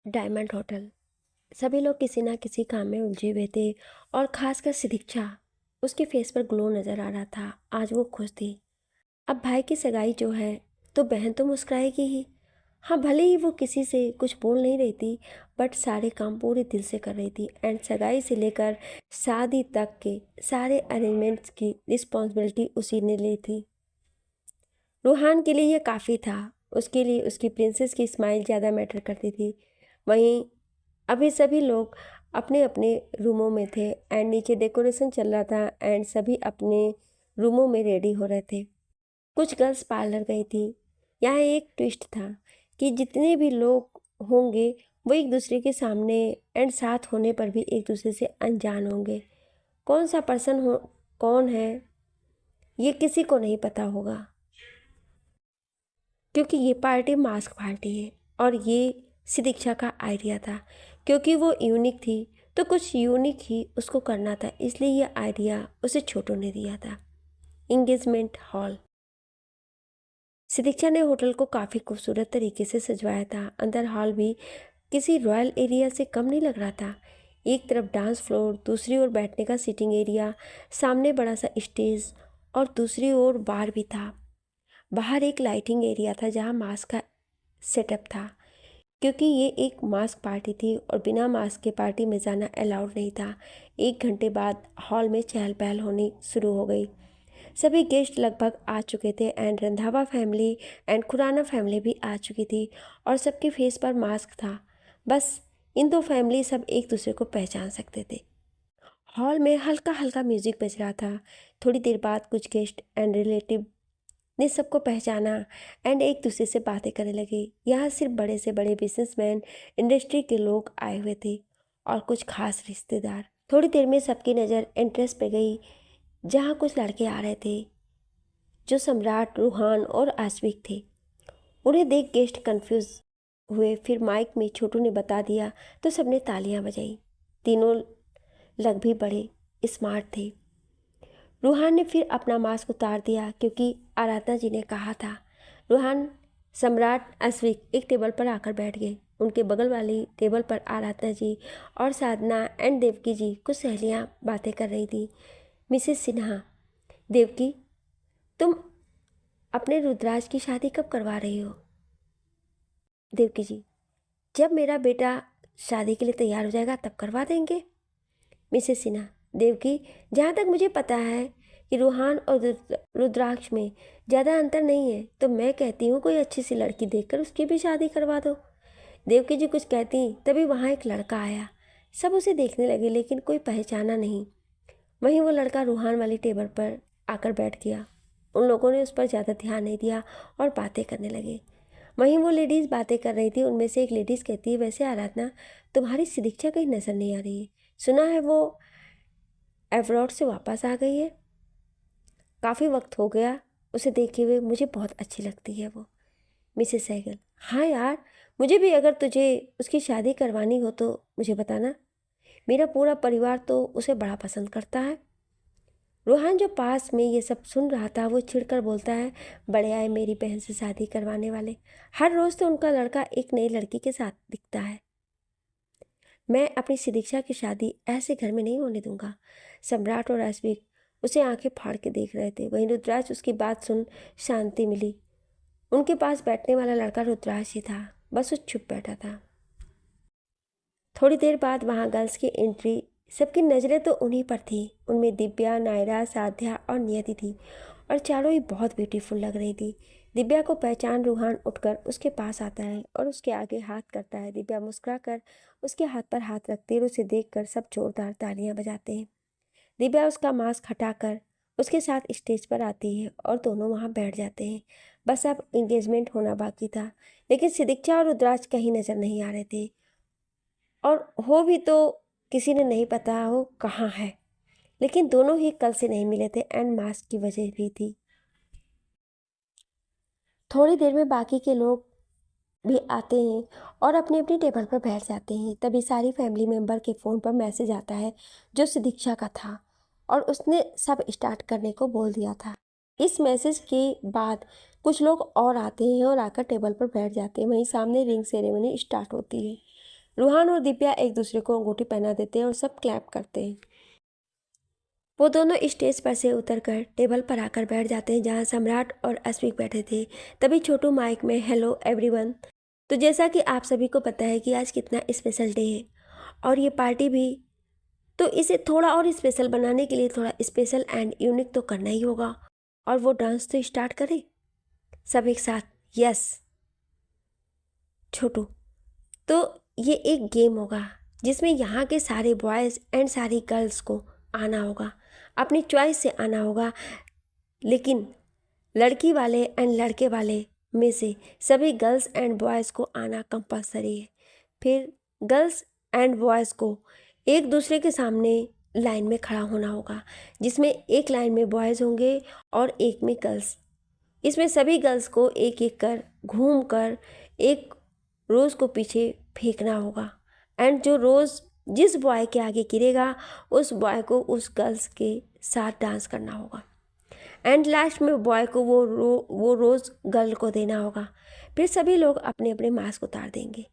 Diamond hotel. सभी लोग किसी ना किसी काम में उलझे हुए थे और खासकर सिदीक्षा। उसके फेस पर ग्लो नज़र आ रहा था। आज वो खुश थी। अब भाई की सगाई जो है तो बहन तो मुस्कुराएगी ही। हाँ, भले ही वो किसी से कुछ बोल नहीं रही थी, बट सारे काम पूरे दिल से कर रही थी। एंड सगाई से लेकर शादी तक के सारे अरेंजमेंट्स की रिस्पॉन्सिबिलिटी उसी ने ली थी। रूहान के लिए ये काफ़ी था। उसके लिए उसकी प्रिंसेस की स्माइल ज़्यादा मैटर करती थी। वहीं अभी सभी लोग अपने अपने रूमों में थे एंड नीचे डेकोरेशन चल रहा था एंड सभी अपने रूमों में रेडी हो रहे थे। कुछ गर्ल्स पार्लर गई थी। यहाँ एक ट्विस्ट था कि जितने भी लोग होंगे वो एक दूसरे के सामने एंड साथ होने पर भी एक दूसरे से अनजान होंगे। कौन सा पर्सन हो कौन है ये किसी को नहीं पता होगा, क्योंकि ये पार्टी मास्क पार्टी है और ये सिदीक्षा का आइडिया था। क्योंकि वो यूनिक थी तो कुछ यूनिक ही उसको करना था, इसलिए ये आइडिया उसे छोटू ने दिया था। Engagement hall. सिदीक्षा ने होटल को काफ़ी खूबसूरत तरीके से सजवाया था। अंदर हॉल भी किसी रॉयल एरिया से कम नहीं लग रहा था। एक तरफ डांस फ्लोर, दूसरी ओर बैठने का सीटिंग एरिया, सामने बड़ा सा स्टेज और दूसरी ओर बार भी था। बाहर एक लाइटिंग एरिया था जहाँ मास्क का सेटअप था, क्योंकि ये एक मास्क पार्टी थी और बिना मास्क के पार्टी में जाना अलाउड नहीं था। 1 घंटे बाद हॉल में चहल पहल होनी शुरू हो गई। सभी गेस्ट लगभग आ चुके थे and Randhawa family and Khurana family भी आ चुकी थी और सबके फेस पर मास्क था। बस इन दो फैमिली सब एक दूसरे को पहचान सकते थे। हॉल में हल्का हल्का म्यूजिक बज रहा था। थोड़ी देर बाद कुछ गेस्ट एंड रिलेटिव ने सबको पहचाना एंड एक दूसरे से बातें करने लगे। यहाँ सिर्फ बड़े से बड़े बिजनेसमैन, इंडस्ट्री के लोग आए हुए थे और कुछ खास रिश्तेदार। थोड़ी देर में सबकी नज़र एंट्रेंस पे गई जहाँ कुछ लड़के आ रहे थे जो सम्राट, रूहान और आश्विक थे। उन्हें देख गेस्ट कंफ्यूज हुए। फिर माइक में छोटू ने बता दिया तो सबने तालियां बजाई। तीनों लग भी बड़े स्मार्ट थे। रूहान ने फिर अपना मास्क उतार दिया क्योंकि आराधना जी ने कहा था। रूहान, सम्राट, आश्विक एक टेबल पर आकर बैठ गए। उनके बगल वाली टेबल पर आराधना जी और साधना एंड देवकी जी कुछ सहेलियां बातें कर रही थी। मिसेस सिन्हा, देवकी, तुम अपने रुद्राज की शादी कब करवा रही हो? देवकी जी, जब मेरा बेटा शादी के लिए तैयार हो जाएगा तब करवा देंगे। मिसेस सिन्हा, देवकी, जहाँ तक मुझे पता है कि रूहान और रुद्राक्ष में ज़्यादा अंतर नहीं है, तो मैं कहती हूँ कोई अच्छी सी लड़की देखकर उसकी भी शादी करवा दो। देवकी जी कुछ कहती तभी वहाँ एक लड़का आया। सब उसे देखने लगे लेकिन कोई पहचाना नहीं। वहीं वो लड़का रूहान वाली टेबल पर आकर बैठ गया। उन लोगों ने उस पर ज़्यादा ध्यान नहीं दिया और बातें करने लगे। वहीं वो लेडीज़ बातें कर रही थी। उनमें से एक लेडीज़ कहती है, वैसे आराधना, तुम्हारी सिदीक्षा कहीं नज़र नहीं आ रही है। सुना है वो एवरोड से वापस आ गई है। काफ़ी वक्त हो गया उसे देखे हुए, मुझे बहुत अच्छी लगती है वो। मिसेस सहगल, हाँ यार, मुझे भी। अगर तुझे उसकी शादी करवानी हो तो मुझे बताना। मेरा पूरा परिवार तो उसे बड़ा पसंद करता है। रोहन जो पास में ये सब सुन रहा था वो चिढ़कर बोलता है, बड़े आए मेरी बहन से शादी करवाने वाले। हर रोज़ तो उनका लड़का एक नई लड़की के साथ दिखता है। मैं अपनी सिदीक्षा की शादी ऐसे घर में नहीं होने दूंगा। सम्राट और आश्विक उसे आंखें फाड़ के देख रहे थे। वहीं रुद्राज उसकी बात सुन शांति मिली। उनके पास बैठने वाला लड़का रुद्राज ही था, बस वो चुप बैठा था। थोड़ी देर बाद वहाँ गर्ल्स की एंट्री। सबकी नज़रें तो उन्हीं पर थी। उनमें दिव्या, नायरा, साध्या और नियति थी और चारों ही बहुत ब्यूटीफुल लग रही थी। दिव्या को पहचान रूहान उठकर उसके पास आता है और उसके आगे हाथ करता है। दिव्या मुस्कुराकर उसके हाथ पर हाथ रखती है और उसे देखकर सब जोरदार तालियां बजाते हैं। दिव्या उसका मास्क हटाकर उसके साथ स्टेज पर आती है और दोनों वहाँ बैठ जाते हैं। बस अब इंगेजमेंट होना बाकी था, लेकिन सिदीक्षा और रुद्राज कहीं नज़र नहीं आ रहे थे और हो भी तो किसी ने नहीं पता हो कहाँ है। लेकिन दोनों ही कल से नहीं मिले थे एंड मास्क की वजह भी थी। थोड़ी देर में बाकी के लोग भी आते हैं और अपनी अपनी टेबल पर बैठ जाते हैं। तभी सारी फैमिली मेंबर के फ़ोन पर मैसेज आता है जो सिदीक्षा का था और उसने सब स्टार्ट करने को बोल दिया था। इस मैसेज के बाद कुछ लोग और आते हैं और आकर टेबल पर बैठ जाते हैं। वहीं सामने रिंग सेरेमनी स्टार्ट होती है। रूहान और दिव्या एक दूसरे को अंगूठी पहना देते हैं और सब क्लैप करते हैं। वो दोनों स्टेज पर से उतरकर टेबल पर आकर बैठ जाते हैं जहाँ सम्राट और अश्विक बैठे थे। तभी छोटू माइक में, हेलो एवरीवन। तो जैसा कि आप सभी को पता है कि आज कितना स्पेशल डे है और ये पार्टी भी, तो इसे थोड़ा और स्पेशल बनाने के लिए थोड़ा स्पेशल एंड यूनिक तो करना ही होगा। और वो डांस तो स्टार्ट करें सब एक साथ। यस छोटू, तो ये एक गेम होगा जिसमें यहाँ के सारे बॉयज़ एंड सारी गर्ल्स को आना होगा, अपनी चॉइस से आना होगा। लेकिन लड़की वाले एंड लड़के वाले में से सभी गर्ल्स एंड बॉयज़ को आना कंपलसरी है। फिर गर्ल्स एंड बॉयज़ को एक दूसरे के सामने लाइन में खड़ा होना होगा, जिसमें एक लाइन में बॉयज़ होंगे और एक में गर्ल्स। इसमें सभी गर्ल्स को एक एक कर घूम कर एक रोज़ को पीछे फेंकना होगा एंड जो रोज़ जिस बॉय के आगे गिरेगा उस बॉय को उस गर्ल्स के साथ डांस करना होगा एंड लास्ट में बॉय को वो रोज़ गर्ल को देना होगा। फिर सभी लोग अपने अपने मास्क उतार देंगे।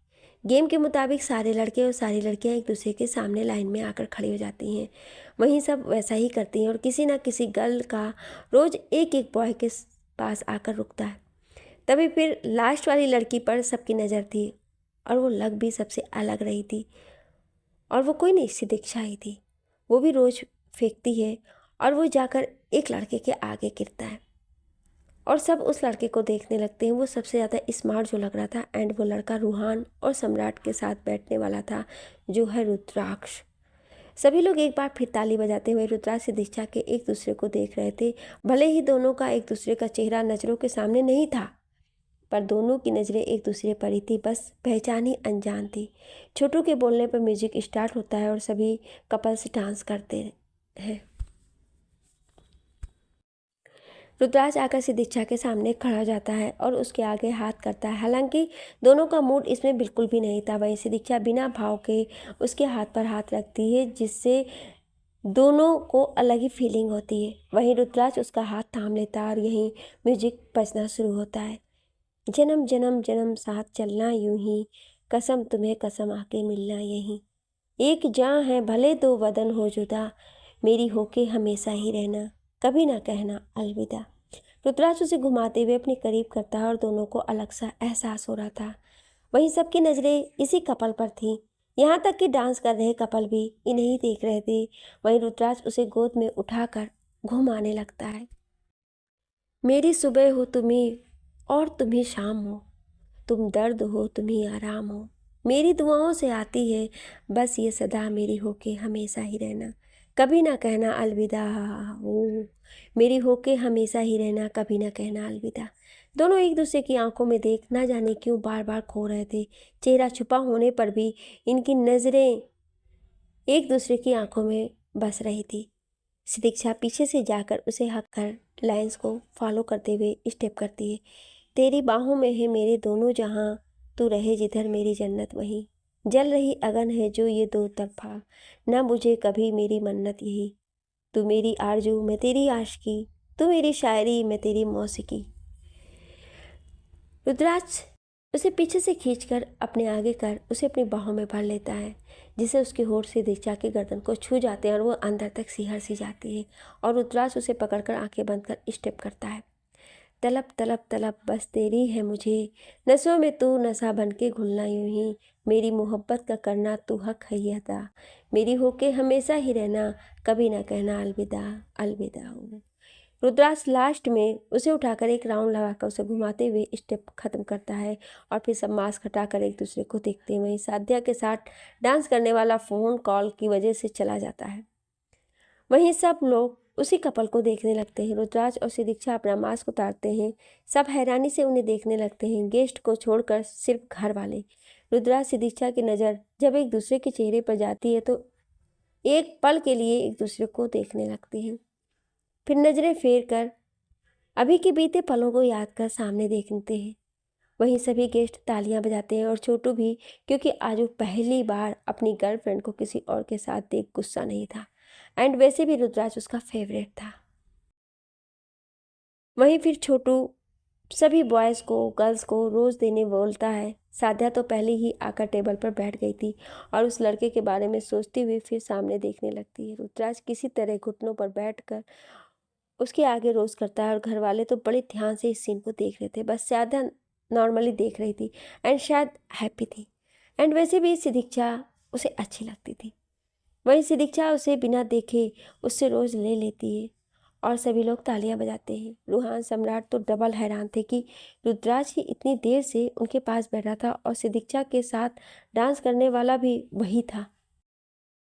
गेम के मुताबिक सारे लड़के और सारी लड़कियां एक दूसरे के सामने लाइन में आकर खड़ी हो जाती हैं। वहीं सब वैसा ही करती हैं और किसी ना किसी गर्ल का रोज़ एक एक बॉय के पास आकर रुकता है। तभी फिर लास्ट वाली लड़की पर सबकी नज़र थी और वो लग भी सबसे अलग रही थी और वो कोई नहीं, सिदीक्षा ही थी। वो भी रोज़ फेंकती है और वो जाकर एक लड़के के आगे गिरता है और सब उस लड़के को देखने लगते हैं। वो सबसे ज़्यादा स्मार्ट जो लग रहा था एंड वो लड़का रूहान और सम्राट के साथ बैठने वाला था, जो है रुद्राक्ष। सभी लोग एक बार फिर ताली बजाते हुए रुद्राक्ष सिदीक्षा के एक दूसरे को देख रहे थे। भले ही दोनों का एक दूसरे का चेहरा नज़रों के सामने नहीं था, पर दोनों की नज़रें एक दूसरे पर ही थी, बस पहचान ही अनजान थी। छोटू के बोलने पर म्यूजिक स्टार्ट होता है और सभी कपल्स डांस करते हैं। रुद्राक्ष आकर सिदीक्षा के सामने खड़ा हो जाता है और उसके आगे हाथ करता है। हालांकि दोनों का मूड इसमें बिल्कुल भी नहीं था। वहीं सिदीक्षा बिना भाव के उसके हाथ पर हाथ रखती है, जिससे दोनों को अलग ही फीलिंग होती है। वहीं रुद्राक्ष उसका हाथ थाम लेता है और यहीं म्यूजिक बजना शुरू होता है। जन्म जन्म जन्म साथ चलना यूं ही, कसम तुम्हें कसम आके मिलना यहीं, एक जान है भले दो वदन हो जुदा, मेरी होके हमेशा ही रहना, कभी ना कहना अलविदा। रुद्राक्ष उसे घुमाते हुए अपने करीब करता है और दोनों को अलग सा एहसास हो रहा था। वहीं सबकी नज़रें इसी कपल पर थीं, यहाँ तक कि डांस कर रहे कपल भी इन्हें ही देख रहे थे। वहीं रुद्राक्ष उसे गोद में उठाकर घुमाने लगता है। मेरी सुबह हो तुम्ही और तुम्ही शाम हो, तुम दर्द हो तुम्ही आराम हो, मेरी दुआओं से आती है बस ये सदा, मेरी होके हमेशा ही रहना, कभी ना कहना अलविदा हो, मेरी होके हमेशा ही रहना, कभी ना कहना अलविदा। दोनों एक दूसरे की आंखों में देख ना जाने क्यों बार बार खो रहे थे। चेहरा छुपा होने पर भी इनकी नज़रें एक दूसरे की आंखों में बस रही थी। सिदीक्षा पीछे से जाकर उसे हक कर लाइंस को फॉलो करते हुए स्टेप करती है। तेरी बाहों में है मेरे दोनों जहां, तू रहे जिधर मेरी जन्नत वहीं, जल रही अगन है जो ये दो तरफा, ना मुझे कभी मेरी मन्नत यही, तू मेरी आरजू मैं तेरी आशिकी, तू मेरी शायरी मैं तेरी मौसीकी। रुद्राक्ष उसे पीछे से खींचकर अपने आगे कर उसे अपनी बाहों में भर लेता है, जिसे उसके होठ से दिशा के गर्दन को छू जाते हैं और वो अंदर तक सिहर सी जाती है। और रुद्राक्ष उसे पकड़कर आंखें बंद कर स्टेप करता है। तलब तलब तलब बस तेरी है मुझे, नसों में तू नशा बन के घुलना यूं ही, मेरी मोहब्बत का करना तू हक है ये अदा, मेरी होके हमेशा ही रहना, कभी ना कहना अलविदा अलविदा हो। रुद्राक्ष लास्ट में उसे उठाकर एक राउंड लगाकर उसे घुमाते हुए स्टेप खत्म करता है और फिर सब मास्क हटाकर एक दूसरे को देखते हैं। वहीं साध्या के साथ डांस करने वाला फ़ोन कॉल की वजह से चला जाता है। वहीं सब लोग उसी कपल को देखने लगते हैं। रुद्राक्ष और सिदीक्षा अपना मास्क उतारते हैं। सब हैरानी से उन्हें देखने लगते हैं, गेस्ट को छोड़कर सिर्फ घर वाले। रुद्राक्ष सिदीक्षा की नज़र जब एक दूसरे के चेहरे पर जाती है तो एक पल के लिए एक दूसरे को देखने लगते हैं, फिर नज़रें फेर कर अभी के बीते पलों को याद कर सामने देखते हैं। वहीं सभी गेस्ट तालियां बजाते हैं और छोटू भी, क्योंकि आज वो पहली बार अपनी गर्लफ्रेंड को किसी और के साथ देख गुस्सा नहीं था एंड वैसे भी रुद्राक्ष उसका फेवरेट था। वहीं फिर छोटू सभी बॉयज़ को गर्ल्स को रोज़ देने बोलता है। साध्या तो पहले ही आकर टेबल पर बैठ गई थी और उस लड़के के बारे में सोचती हुई फिर सामने देखने लगती है। रुद्राज किसी तरह घुटनों पर बैठकर उसके आगे रोज़ करता है और घर वाले तो बड़े ध्यान से इस सीन को देख रहे थे। बस साध्या नॉर्मली देख रही थी एंड शायद हैप्पी थी। एंड वैसे भी सिदीक्षा उसे अच्छी लगती थी। वहीं सिदीक्षा उसे बिना देखे उससे रोज़ ले लेती है और सभी लोग तालियां बजाते हैं। रूहान सम्राट तो डबल हैरान थे कि रुद्राज ही इतनी देर से उनके पास बैठा था और सिदीक्षा के साथ डांस करने वाला भी वही था।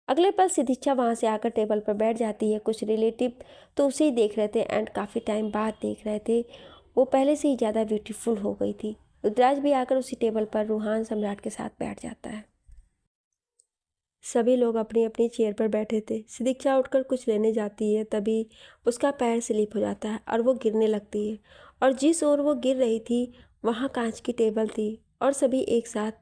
अगले पल सिदीक्षा वहां से आकर टेबल पर बैठ जाती है। कुछ रिलेटिव तो उसे ही देख रहे थे एंड काफ़ी टाइम बाद देख रहे थे। वो पहले से ही ज़्यादा ब्यूटीफुल हो गई थी। रुद्राज भी आकर उसी टेबल पर रूहान सम्राट के साथ बैठ जाता है। सभी लोग अपनी अपनी चेयर पर बैठे थे। सिदीक्षा उठकर कुछ लेने जाती है, तभी उसका पैर स्लिप हो जाता है और वो गिरने लगती है। और जिस ओर वो गिर रही थी वहाँ कांच की टेबल थी और सभी एक साथ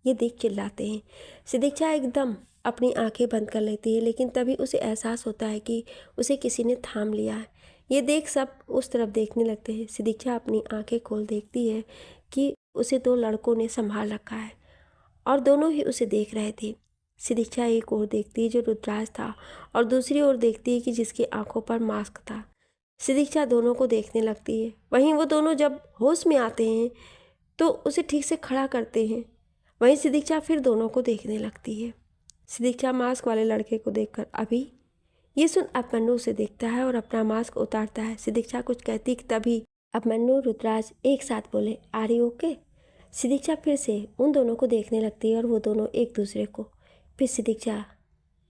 ये देख चिल्लाते हैं। सिदीक्षा एकदम अपनी आंखें बंद कर लेती है, लेकिन तभी उसे एहसास होता है कि उसे किसी ने थाम लिया है। ये देख सब उस तरफ देखने लगते हैं। सिदीक्षा अपनी आंखें खोल देखती है कि उसे दो लड़कों ने संभाल रखा है और दोनों ही उसे देख रहे थे। सिदीक्षा एक ओर देखती है जो रुद्राज था और दूसरी ओर देखती है कि जिसकी आंखों पर मास्क था। सिदीक्षा दोनों को देखने लगती है। वहीं वो दोनों जब होश में आते हैं तो उसे ठीक से खड़ा करते हैं। वहीं सिदीक्षा फिर दोनों को देखने लगती है। सिदीक्षा मास्क वाले लड़के को देखकर अभी ये सुन अभिमन्यु उसे देखता है और अपना मास्क उतारता है। सिदीक्षा कुछ कहती तभी अभिमन्यु रुद्राज एक साथ बोले, आर यू ओके? सिदीक्षा फिर से उन दोनों को देखने लगती है और वो दोनों एक दूसरे को। फिर सिदीक्षा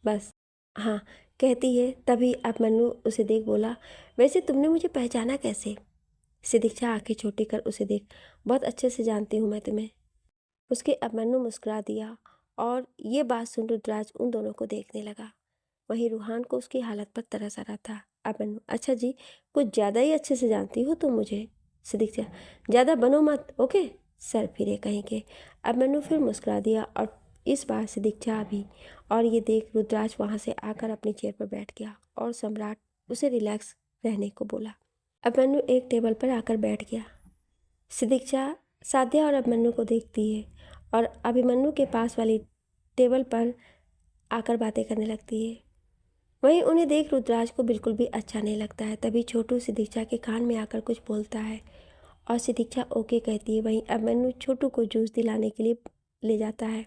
बस हाँ कहती है। तभी अभिमन्यु उसे देख बोला, वैसे तुमने मुझे पहचाना कैसे? सिदीक्षा आंखें छोटी कर उसे देख, बहुत अच्छे से जानती हूँ मैं तुम्हें। उसके अभिमन्यु मुस्कुरा दिया और ये बात सुन रुद्राज उन दोनों को देखने लगा। वहीं रूहान को उसकी हालत पर तरस आ रहा था। अभिमन्यु, अच्छा जी, कुछ ज़्यादा ही अच्छे से जानती हो तुम मुझे। सिदीक्षा, ज़्यादा बनो मत, ओके? सर फिरे कहीं के। अभिमन्यु फिर मुस्कुरा दिया और इस बार सिदीक्षा भी। और ये देख रुद्राज वहाँ से आकर अपनी चेयर पर बैठ गया और सम्राट उसे रिलैक्स रहने को बोला। अभिमन्यु एक टेबल पर आकर बैठ गया। सिदीक्षा साध्या और अभिमन्यु को देखती है और अभिमन्यु के पास वाली टेबल पर आकर बातें करने लगती है। वहीं उन्हें देख रुद्राज को बिल्कुल भी अच्छा नहीं लगता है। तभी छोटू सिदीक्षा के कान में आकर कुछ बोलता है और सिदीक्षा ओके कहती है। वहीं अभिमन्यु छोटू को जूस दिलाने के लिए ले जाता है।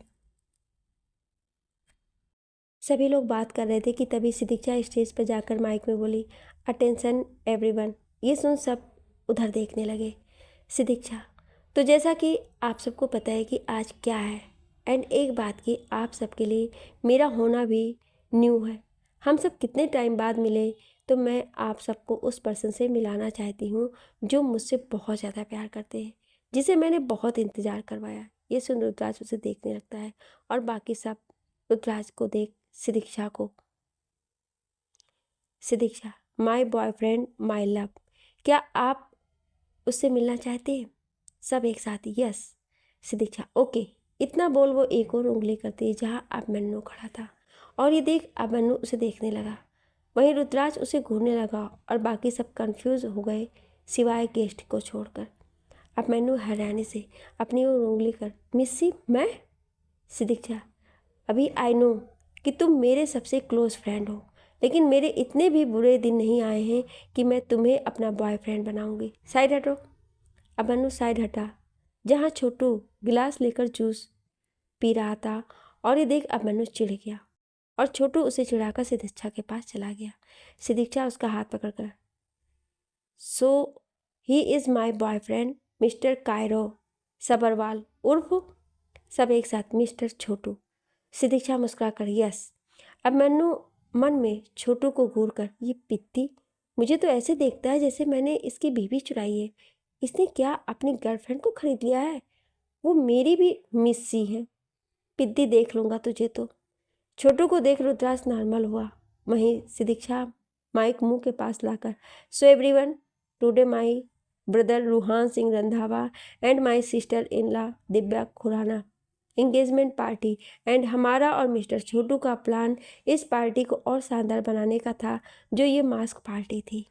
सभी लोग बात कर रहे थे कि तभी सिदीक्षा स्टेज पर जाकर माइक में बोली, अटेंशन एवरीवन। ये सुन सब उधर देखने लगे। सिदीक्षा, तो जैसा कि आप सबको पता है कि आज क्या है, एंड एक बात की आप सबके लिए मेरा होना भी न्यू है। हम सब कितने टाइम बाद मिले, तो मैं आप सबको उस पर्सन से मिलाना चाहती हूँ जो मुझसे बहुत ज़्यादा प्यार करते हैं, जिसे मैंने बहुत इंतज़ार करवाया। ये सुन रुद्राज उसे देखने लगता है और बाकी सब रुद्राज को देख सिदीक्षा को। सिदीक्षा, माय बॉयफ्रेंड माय लव, क्या आप उससे मिलना चाहते हैं? सब एक साथ यस। सिदीक्षा, ओके। इतना बोल वो एक और उंगली करती है जहाँ अभिमन्यु खड़ा था और ये देख अभिमन्यु उसे देखने लगा। वहीं रुद्राज उसे घूरने लगा और बाकी सब कंफ्यूज हो गए सिवाय गेस्ट को छोड़कर। अभिमन्यु हैरानी से अपनी ओर उंगली कर, मिस्सी मैं? सिदीक्षा, अभी आई नो कि तुम मेरे सबसे क्लोज फ्रेंड हो, लेकिन मेरे इतने भी बुरे दिन नहीं आए हैं कि मैं तुम्हें अपना बॉयफ्रेंड बनाऊंगी। साइड हटो। अभिमन्यु साइड हटा जहाँ छोटू गिलास लेकर जूस पी रहा था और ये देख अभिमन्यु चिढ़ गया और छोटू उसे चिढ़ाकर सिदीक्षा के पास चला गया। सिदीक्षा उसका हाथ पकड़कर, so he is my boyfriend mister Kairo Sabharwal उर्फ, सब एक साथ मिस्टर छोटू। सिदीक्षा मुस्कुरा कर यस। अभिमन्यु मन में छोटू को घूर कर, ये पित्ती मुझे तो ऐसे देखता है जैसे मैंने इसकी बीवी चुराई है। इसने क्या अपनी गर्लफ्रेंड को खरीद लिया है? वो मेरी भी मिस्सी है। पिद्दी देख लूँगा तुझे तो। छोटू को देख रुद्राज नॉर्मल हुआ। वहीं सिदीक्षा माइक मुंह के पास लाकर, so everyone, today my brother Roohan Singh Randhawa and my sister in law Divya Khurana engagement party, and हमारा और मिस्टर छोटू का प्लान इस पार्टी को और शानदार बनाने का था, जो ये मास्क पार्टी थी।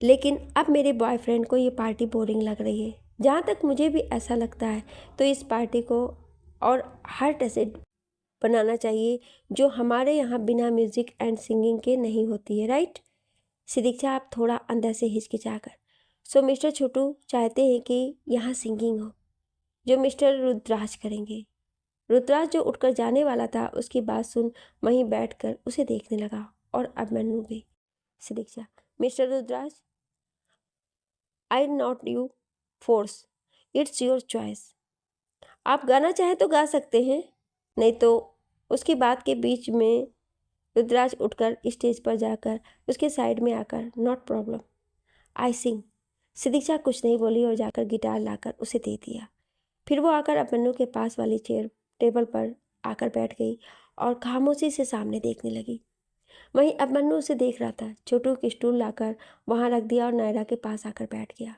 लेकिन अब मेरे बॉयफ्रेंड को ये पार्टी बोरिंग लग रही है। जहाँ तक मुझे भी ऐसा लगता है तो इस पार्टी को और हार्ट एसिड बनाना चाहिए जो हमारे यहाँ बिना म्यूजिक एंड सिंगिंग के नहीं होती है, राइट? सिदीक्षा आप थोड़ा अंदर से हिचकिचाकर, सो मिस्टर छोटू चाहते हैं कि यहाँ सिंगिंग हो, जो मिस्टर रुद्राज करेंगे। रुद्राज जो उठकर जाने वाला था उसकी बात सुन वहीं बैठकर उसे देखने लगा और अभिमन्यु भी। Sidiksha, mister Rudraj, I not you force, it's your choice. आप गाना चाहें तो गा सकते हैं, नहीं तो। उसकी बात के बीच में रुद्राज उठकर स्टेज पर जाकर उसके साइड में आकर, नॉट प्रॉब्लम, आई सिंग। सिदीक्षा कुछ नहीं बोली और जाकर गिटार लाकर उसे दे दिया। फिर वो आकर अभिमन्यु के पास वाली टेबल पर आकर बैठ गई और खामोशी से सामने देखने लगी। वहीं अभिमन्यु उसे देख रहा था। छोटू की स्टूल लाकर वहां रख दिया और नायरा के पास आकर बैठ गया।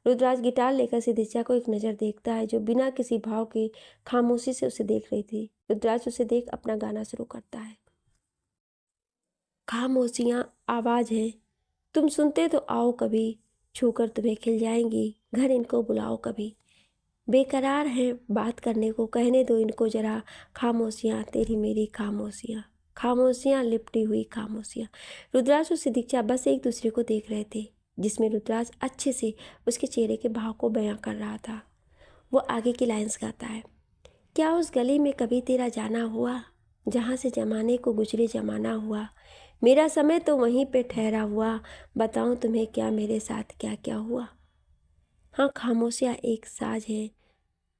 रुद्राज गिटार लेकर सिदीक्षा को एक नज़र देखता है जो बिना किसी भाव के खामोशी से उसे देख रही थी। रुद्राज उसे देख अपना गाना शुरू करता है। खामोशियाँ आवाज़ है, तुम सुनते तो आओ कभी, छूकर तुम्हें खिल जाएंगी, घर इनको बुलाओ कभी। बेकरार हैं बात करने को, कहने दो इनको जरा, खामोशियाँ तेरी मेरी खामोशियाँ, खामोशियाँ लिपटी हुई खामोशियाँ। रुद्राज और सिदीक्षा बस एक दूसरे को देख रहे थे, जिसमें रुद्राज अच्छे से उसके चेहरे के भाव को बयां कर रहा था। वो आगे की लाइंस गाता है। क्या उस गली में कभी तेरा जाना हुआ, जहाँ से जमाने को गुजरे जमाना हुआ, मेरा समय तो वहीं पे ठहरा हुआ, बताऊं तुम्हें क्या मेरे साथ क्या क्या हुआ। हाँ, खामोशियाँ एक साज है,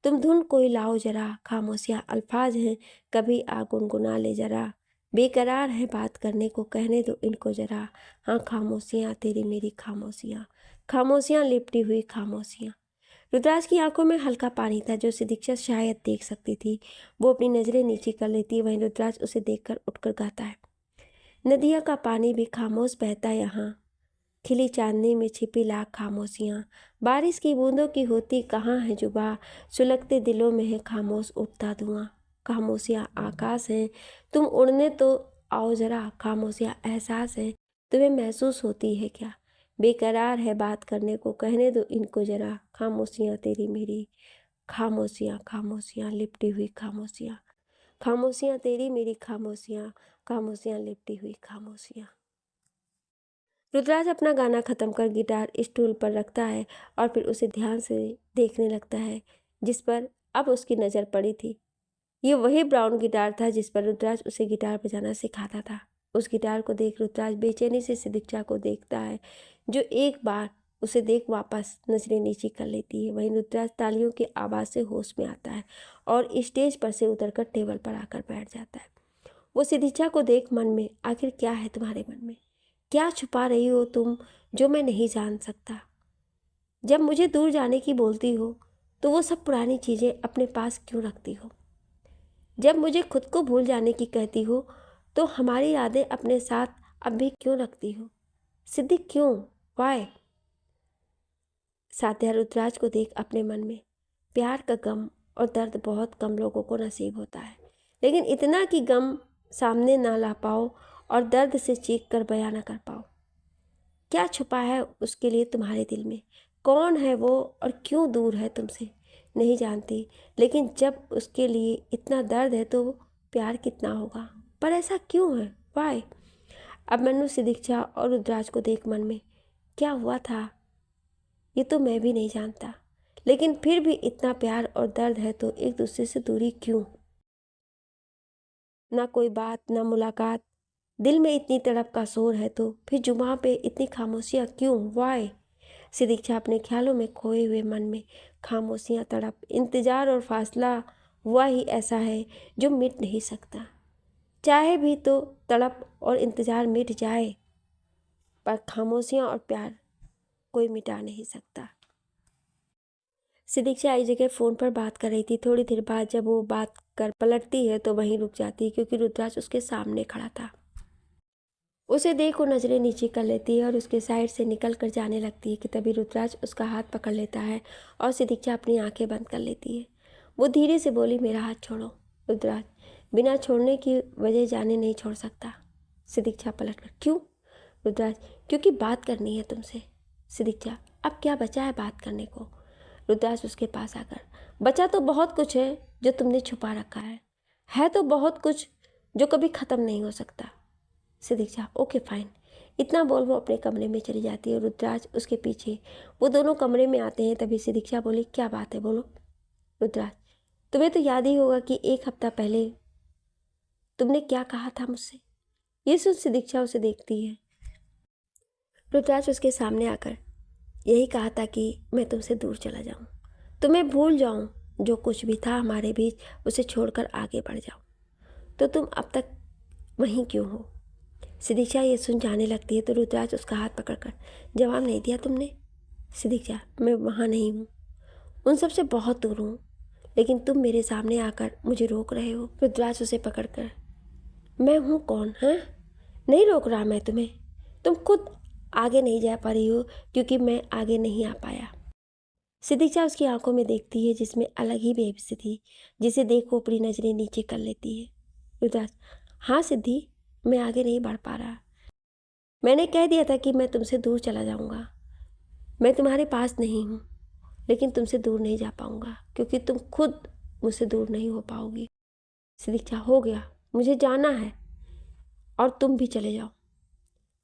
तुम धुन कोई लाओ जरा, खामोशियाँ अल्फाज हैं, कभी आ गुनगुना ले जरा। बेकरार है बात करने को, कहने दो इनको जरा। हाँ, खामोशियाँ तेरी मेरी खामोशियाँ, खामोशियाँ लिपटी हुई खामोशियाँ। रुद्राज की आंखों में हल्का पानी था जो सिदीक्षा शायद देख सकती थी। वो अपनी नज़रें नीचे कर लेती, वहीं रुद्राज उसे देखकर उठकर गाता है। नदियों का पानी भी खामोश बहता यहाँ, खिली चांदनी में छिपी लाख खामोशियाँ, बारिश की बूंदों की होती कहाँ है जुबा, सुलगते दिलों में है खामोश उठता धुआं। खामोशियाँ आकाश हैं, तुम उड़ने तो आओ जरा, खामोशियाँ एहसास है, तुम्हें महसूस होती है क्या। बेकरार है बात करने को, कहने दो इनको जरा, खामोशियाँ तेरी मेरी खामोशियाँ, खामोशियाँ लिपटी हुई खामोशियाँ, खामोशियाँ तेरी मेरी खामोशियाँ, खामोशियाँ लिपटी हुई खामोशियाँ। रुद्राज अपना गाना खत्म कर गिटार स्टूल पर रखता है और फिर उसे ध्यान से देखने लगता है जिस पर अब उसकी नज़र पड़ी थी। ये वही ब्राउन गिटार था जिस पर रुद्राज उसे गिटार बजाना सिखाता था। उस गिटार को देख रुद्राज बेचैनी से सिदीक्षा को देखता है जो एक बार उसे देख वापस नजरें नीची कर लेती है। वहीं रुद्राज तालियों की आवाज़ से होश में आता है और स्टेज पर से उतरकर टेबल पर आकर बैठ जाता है। वो सिदीक्षा को देख मन में, आखिर क्या है तुम्हारे मन में, क्या छुपा रही हो तुम जो मैं नहीं जान सकता। जब मुझे दूर जाने की बोलती हो तो वो सब पुरानी चीज़ें अपने पास क्यों रखती हो। जब मुझे खुद को भूल जाने की कहती हो तो हमारी यादें अपने साथ अब भी क्यों रखती हो। सिद्धि क्यों, वाय। साध्या रुद्राज को देख अपने मन में, प्यार का गम और दर्द बहुत कम लोगों को नसीब होता है, लेकिन इतना कि गम सामने ना ला पाओ और दर्द से चीख कर बयां न कर पाओ। क्या छुपा है उसके लिए तुम्हारे दिल में, कौन है वो और क्यों दूर है तुमसे, नहीं जानती। लेकिन जब उसके लिए इतना दर्द है तो प्यार कितना होगा। पर ऐसा क्यों है, वाय। अब मनु सिदीक्षा और रुद्राज को देख मन में, क्या हुआ था ये तो मैं भी नहीं जानता, लेकिन फिर भी इतना प्यार और दर्द है तो एक दूसरे से दूरी क्यों। ना कोई बात, ना मुलाकात, दिल में इतनी तड़प का शोर है तो फिर जुबां पे इतनी खामोशियाँ क्यों, वाय। सिदीक्षा अपने ख्यालों में खोए हुए मन में, खामोशियाँ, तड़प, इंतजार और फासला हुआ ही ऐसा है जो मिट नहीं सकता। चाहे भी तो तड़प और इंतजार मिट जाए, पर खामोशियाँ और प्यार कोई मिटा नहीं सकता। सिदीक्षा एक जगह फ़ोन पर बात कर रही थी। थोड़ी देर बाद जब वो बात कर पलटती है तो वहीं रुक जाती है क्योंकि रुद्राज उसके सामने खड़ा था। उसे देख वो नज़रें नीचे कर लेती है और उसके साइड से निकल कर जाने लगती है कि तभी रुद्राज उसका हाथ पकड़ लेता है और सिदीक्षा अपनी आंखें बंद कर लेती है। वो धीरे से बोली, मेरा हाथ छोड़ो। रुद्राज बिना छोड़ने की वजह जाने नहीं छोड़ सकता। सिदीक्षा पलट कर, क्यों। रुद्राज क्योंकि बात करनी है तुमसे। सिदीक्षा, अब क्या बचा है बात करने को? रुद्राक्ष उसके पास आकर, बचा तो बहुत कुछ है जो तुमने छुपा रखा है तो बहुत कुछ जो कभी ख़त्म नहीं हो सकता। सिदीक्षा, ओके फाइन। इतना बोल वो अपने कमरे में चली जाती है और रुद्राक्ष उसके पीछे। वो दोनों कमरे में आते हैं। तभी सिदीक्षा बोली, क्या बात है, बोलो। रुद्राक्ष, तुम्हें तो याद ही होगा कि 1 हफ्ता पहले तुमने क्या कहा था मुझसे। ये सुन सिदीक्षा उसे देखती है। रुद्राक्ष उसके सामने आकर, यही कहा था कि मैं तुमसे दूर चला जाऊं, तुम्हें भूल जाऊं, जो कुछ भी था हमारे बीच उसे छोड़कर आगे बढ़ जाऊं। तो तुम अब तक वहीं क्यों हो? सिदीक्षा ये सुन जाने लगती है तो रुद्राक्ष उसका हाथ पकड़कर, जवाब नहीं दिया तुमने? सिदीक्षा, मैं वहाँ नहीं हूँ, उन सब से बहुत दूर हूँ, लेकिन तुम मेरे सामने आकर मुझे रोक रहे हो। रुद्राक्ष उसे पकड़कर, मैं हूँ कौन? हाँ, नहीं रोक रहा मैं तुम्हें, तुम खुद आगे नहीं जा पा रही हो क्योंकि मैं आगे नहीं आ पाया। सिदीक्षा उसकी आंखों में देखती है जिसमें अलग ही बेबसी थी, जिसे देख वो अपनी नजरें नीचे कर लेती है। रुद्राक्ष, हाँ सिद्धि, मैं आगे नहीं बढ़ पा रहा। मैंने कह दिया था कि मैं तुमसे दूर चला जाऊंगा। मैं तुम्हारे पास नहीं हूँ, लेकिन तुमसे दूर नहीं जा पाऊंगा क्योंकि तुम खुद मुझसे दूर नहीं हो पाओगी। सिदीक्षा, हो गया, मुझे जाना है और तुम भी चले जाओ।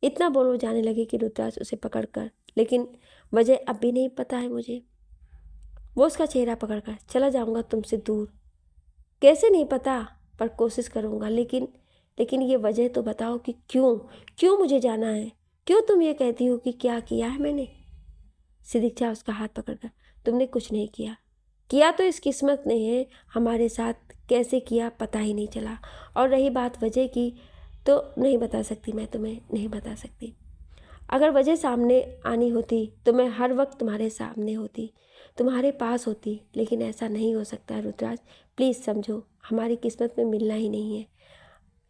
इतना बोल वो जाने लगे कि रुद्राक्ष उसे पकड़कर, लेकिन वजह अब भी नहीं पता है मुझे। वो उसका चेहरा पकड़कर, चला जाऊंगा तुमसे दूर, कैसे नहीं पता, पर कोशिश करूंगा, लेकिन ये वजह तो बताओ कि क्यों मुझे जाना है? क्यों तुम ये कहती हो कि क्या किया है मैंने? सिदीक्षा उसका हाथ पकड़कर, तुमने कुछ नहीं किया तो इस किस्मत ने है, हमारे साथ कैसे किया पता ही नहीं चला। और रही बात वजह की, तो नहीं बता सकती, मैं तुम्हें नहीं बता सकती। अगर वजह सामने आनी होती तो मैं हर वक्त तुम्हारे सामने होती, तुम्हारे पास होती, लेकिन ऐसा नहीं हो सकता। रुद्राक्ष, प्लीज़ समझो, हमारी किस्मत में मिलना ही नहीं है,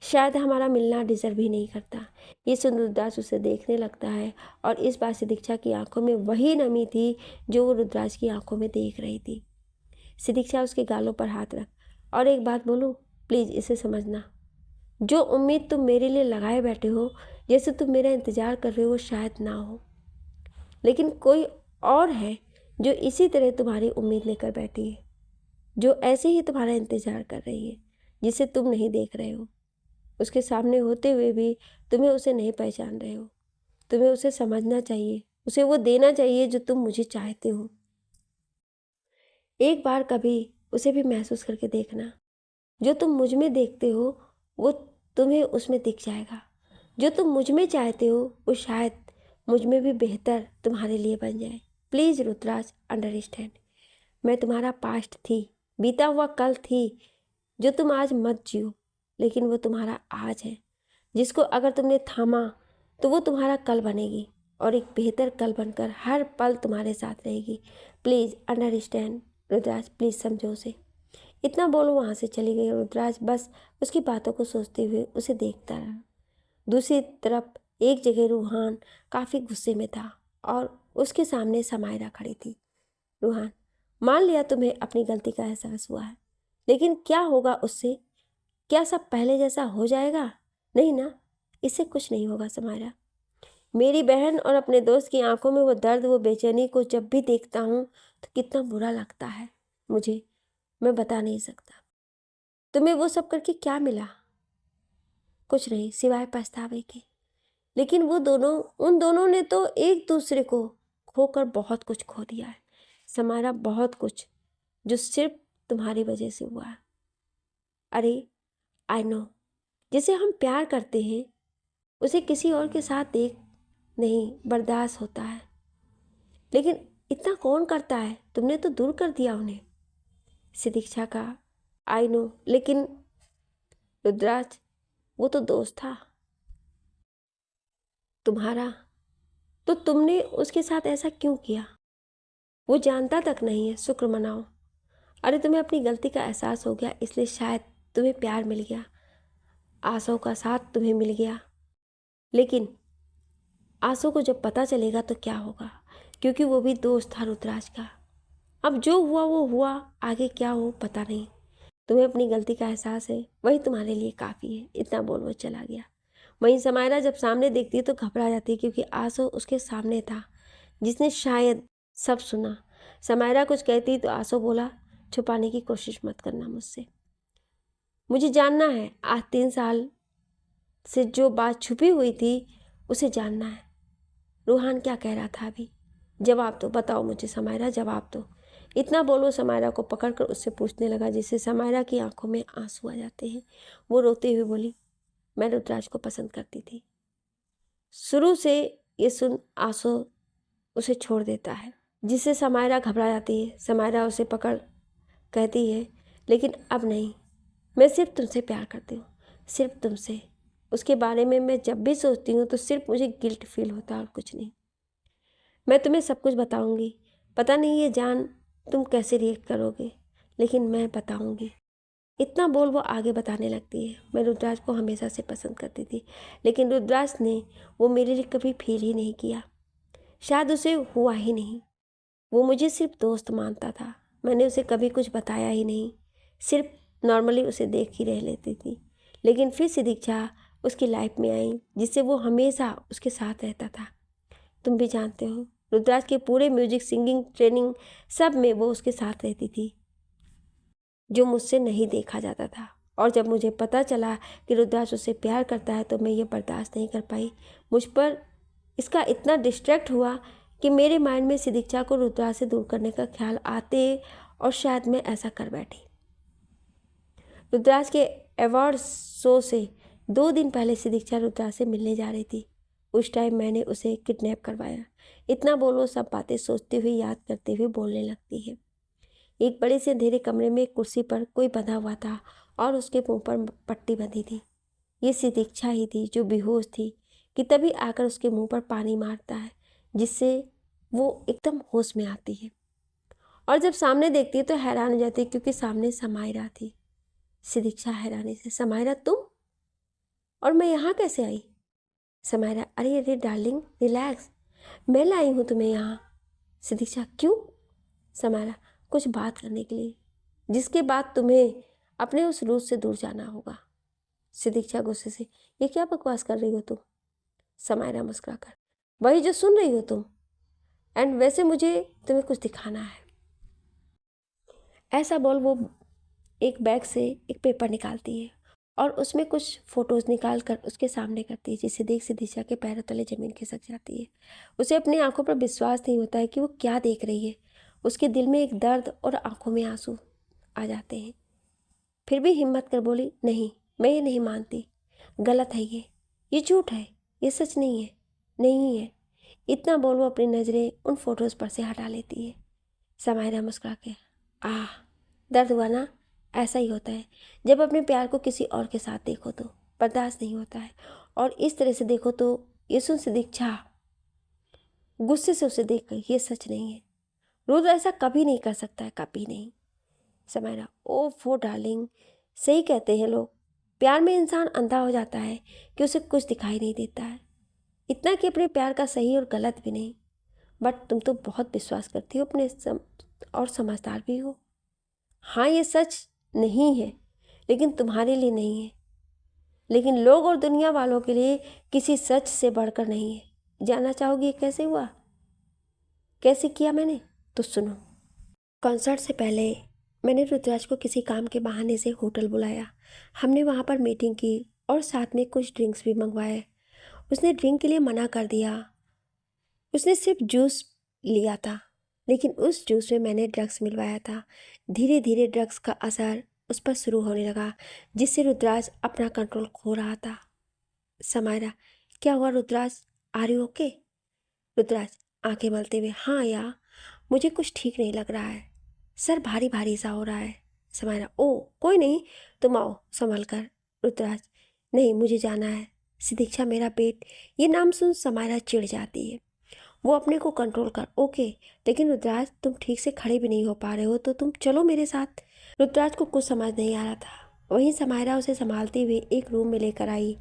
शायद हमारा मिलना डिजर्व ही नहीं करता। ये सुन रुद्राक्ष उसे देखने लगता है और इस बार से दीक्षा की आंखों में वही नमी थी जो वो रुद्राक्ष की आंखों में देख रही थी। सिदीक्षा उसके गालों पर हाथ रख, और एक बात बोलूं, प्लीज़ इसे समझना, जो उम्मीद तुम मेरे लिए लगाए बैठे हो, जैसे तुम मेरा इंतज़ार कर रहे हो, शायद ना हो, लेकिन कोई और है जो इसी तरह तुम्हारी उम्मीद लेकर बैठी है, जो ऐसे ही तुम्हारा इंतज़ार कर रही है, जिसे तुम नहीं देख रहे हो। उसके सामने होते हुए भी तुम्हें उसे नहीं पहचान रहे हो। तुम्हें उसे समझना चाहिए, उसे वो देना चाहिए जो तुम मुझे चाहते हो। एक बार कभी उसे भी महसूस करके देखना, जो तुम मुझ में देखते हो वो तुम्हें उसमें दिख जाएगा। जो तुम मुझ में चाहते हो वो शायद मुझ में भी बेहतर तुम्हारे लिए बन जाए। प्लीज़ रुद्राक्ष, अंडरस्टैंड, मैं तुम्हारा पास्ट थी, बीता हुआ कल थी, जो तुम आज मत जियो, लेकिन वो तुम्हारा आज है, जिसको अगर तुमने थामा तो वो तुम्हारा कल बनेगी और एक बेहतर कल बनकर हर पल तुम्हारे साथ रहेगी। प्लीज़ अंडरस्टैंड रुद्राक्ष, प्लीज़ समझो उसे। इतना बोलो वहाँ से चली गई। रुद्राक्ष बस उसकी बातों को सोचते हुए उसे देखता रहा। दूसरी तरफ एक जगह रूहान काफ़ी गुस्से में था और उसके सामने समायरा खड़ी थी। रूहान, मान लिया तुम्हें अपनी गलती का एहसास हुआ है, लेकिन क्या होगा उससे? क्या सब पहले जैसा हो जाएगा? नहीं ना, इससे कुछ नहीं होगा समायरा। मेरी बहन और अपने दोस्त की आंखों में वो दर्द, वो बेचैनी को जब भी देखता हूँ तो कितना बुरा लगता है मुझे, मैं बता नहीं सकता। तुम्हें वो सब करके क्या मिला? कुछ नहीं, सिवाय पछतावे के। लेकिन उन दोनों ने तो एक दूसरे को खोकर बहुत कुछ खो दिया है समायरा, बहुत कुछ, जो सिर्फ तुम्हारी वजह से हुआ है। अरे आई नो, जिसे हम प्यार करते हैं उसे किसी और के साथ देख नहीं बर्दाश्त होता है, लेकिन इतना कौन करता है? तुमने तो दूर कर दिया उन्हें। सिदीक्षा का, आई नो, लेकिन रुद्राक्ष, वो तो दोस्त था तुम्हारा, तो तुमने उसके साथ ऐसा क्यों किया? वो जानता तक नहीं है, शुक्र मनाओ। अरे तुम्हें अपनी गलती का एहसास हो गया, इसलिए शायद तुम्हें प्यार मिल गया, आंसू का साथ तुम्हें मिल गया, लेकिन आंसू को जब पता चलेगा तो क्या होगा? क्योंकि वो भी दोस्त था रुद्राक्ष का। अब जो हुआ वो हुआ, आगे क्या हो पता नहीं। तुम्हें अपनी गलती का एहसास है, वही तुम्हारे लिए काफ़ी है। इतना बोल वो चला गया। वहीं समायरा जब सामने देखती है तो घबरा जाती है, क्योंकि आंसू उसके सामने था, जिसने शायद सब सुना। समायरा कुछ कहती तो आंसू बोला, छुपाने की कोशिश मत करना मुझसे। मुझे जानना है, आज 3 साल से जो बात छुपी हुई थी उसे जानना है। रूहान क्या कह रहा था अभी? जवाब दो, बताओ मुझे समायरा, जवाब दो। इतना बोलो समायरा को पकड़कर उससे पूछने लगा, जिससे समायरा की आंखों में आंसू आ जाते हैं। वो रोते हुए बोली, मैं रुद्राज को पसंद करती थी। शुरू से ये सुन आंसू उसे छोड़ देता है, जिससे समायरा घबरा जाती है। समायरा उसे पकड़ कहती है, लेकिन अब नहीं, मैं सिर्फ तुमसे प्यार करती हूँ, सिर्फ तुमसे। उसके बारे में मैं जब भी सोचती हूँ तो सिर्फ मुझे गिल्ट फील होता है और कुछ नहीं। मैं तुम्हें सब कुछ बताऊंगी। पता नहीं ये जान तुम कैसे रिएक्ट करोगे, लेकिन मैं बताऊंगी। इतना बोल वो आगे बताने लगती है, मैं रुद्राज को हमेशा से पसंद करती थी, लेकिन रुद्राज ने वो मेरे लिए कभी फील ही नहीं किया। शायद उसे हुआ ही नहीं। वो मुझे सिर्फ दोस्त मानता था। मैंने उसे कभी कुछ बताया ही नहीं, सिर्फ नॉर्मली उसे देख ही रह लेती थी। लेकिन फिर सिदीक्षा उसकी लाइफ में आई, जिससे वो हमेशा उसके साथ रहता था। तुम भी जानते हो, रुद्राज के पूरे म्यूजिक, सिंगिंग, ट्रेनिंग सब में वो उसके साथ रहती थी, जो मुझसे नहीं देखा जाता था। और जब मुझे पता चला कि रुद्राज उससे प्यार करता है तो मैं ये बर्दाश्त नहीं कर पाई। मुझ पर इसका इतना डिस्ट्रैक्ट हुआ कि मेरे माइंड में सिदीक्षा को रुद्राज से दूर करने का ख्याल आते, और शायद मैं ऐसा कर बैठी। रुद्राज के अवार्ड शो से 2 दिन पहले सिदीक्षा रुद्राज से मिलने जा रही थी। उस टाइम मैंने उसे किडनैप करवाया। इतना बोलो, सब बातें सोचते हुए, याद करते हुए बोलने लगती है। एक बड़े से अंधेरे कमरे में एक कुर्सी पर कोई बंधा हुआ था और उसके मुंह पर पट्टी बंधी थी। ये सिदीक्षा ही थी जो बेहोश थी कि तभी आकर उसके मुंह पर पानी मारता है, जिससे वो एकदम होश में आती है। और जब सामने देखती है तो हैरान हो जाती है, क्योंकि सामने समायरा थी। सिदीक्षा हैरानी से, समायरा तुम? और मैं यहाँ कैसे आई? समायरा, अरे अरे डार्लिंग रिलैक्स, मैं लाई हूँ तुम्हें यहाँ। सिदीक्षा, क्यों? समायरा, कुछ बात करने के लिए, जिसके बाद तुम्हें अपने उस रूट से दूर जाना होगा। सिदीक्षा गुस्से से, ये क्या बकवास कर रही हो तुम? समायरा मुस्कुराकर, वही जो सुन रही हो तुम। एंड वैसे मुझे तुम्हें कुछ दिखाना है। ऐसा बोल वो एक बैग से एक पेपर निकालती है और उसमें कुछ फोटोज़ निकाल कर उसके सामने करती है, जिसे देख सिदीक्षा के पैरों तले ज़मीन खिसक जाती है। उसे अपनी आंखों पर विश्वास नहीं होता है कि वो क्या देख रही है। उसके दिल में एक दर्द और आंखों में आंसू आ जाते हैं। फिर भी हिम्मत कर बोली, नहीं, मैं ये नहीं मानती, गलत है ये झूठ है, ये सच नहीं है, नहीं है। इतना बोल वो अपनी नज़रें उन फोटोज़ पर से हटा लेती है। समायरा मुस्कुरा के, आह, दर्द हुआ ना? ऐसा ही होता है जब अपने प्यार को किसी और के साथ देखो तो बर्दाश्त नहीं होता है, और इस तरह से देखो तो। ये सुन से दीक्षा गुस्से से उसे देख गई, ये सच नहीं है, रुद्र ऐसा कभी नहीं कर सकता है, कभी नहीं। समायरा, ओ फो डार्लिंग, सही कहते हैं लोग, प्यार में इंसान अंधा हो जाता है कि उसे कुछ दिखाई नहीं देता है, इतना कि अपने प्यार का सही और गलत भी नहीं। बट तुम तो बहुत विश्वास करती हो अपने और समझदार भी हो। हाँ, ये सच नहीं है, लेकिन तुम्हारे लिए नहीं है, लेकिन लोग और दुनिया वालों के लिए किसी सच से बढ़कर नहीं है। जानना चाहोगी ये कैसे हुआ, कैसे किया मैंने? तो सुनो। कॉन्सर्ट से पहले मैंने रुद्राज को किसी काम के बहाने से होटल बुलाया। हमने वहाँ पर मीटिंग की और साथ में कुछ ड्रिंक्स भी मंगवाए। उसने ड्रिंक के लिए मना कर दिया। उसने सिर्फ जूस लिया था, लेकिन उस जूस में मैंने ड्रग्स मिलवाया था। धीरे धीरे ड्रग्स का असर उस पर शुरू होने लगा, जिससे रुद्राज अपना कंट्रोल खो रहा था। समायरा, क्या हुआ Rudraj, are you okay? Rudraj आंखें मलते हुए, हाँ यार, मुझे कुछ ठीक नहीं लग रहा है, सर भारी भारी सा हो रहा है। समायरा, ओ कोई नहीं, तुम आओ संभल कर। रुद्राज, नहीं, मुझे जाना है। सिदीक्षा, मेरा पेट। ये नाम सुन समायरा चिढ़ जाती है। वो अपने को कंट्रोल कर, ओके, लेकिन रुद्राज तुम ठीक से खड़े भी नहीं हो पा रहे हो तो तुम चलो मेरे साथ। रुद्राज को कुछ समझ नहीं आ रहा था। वहीं समायरा उसे संभालते हुए एक रूम में लेकर आई।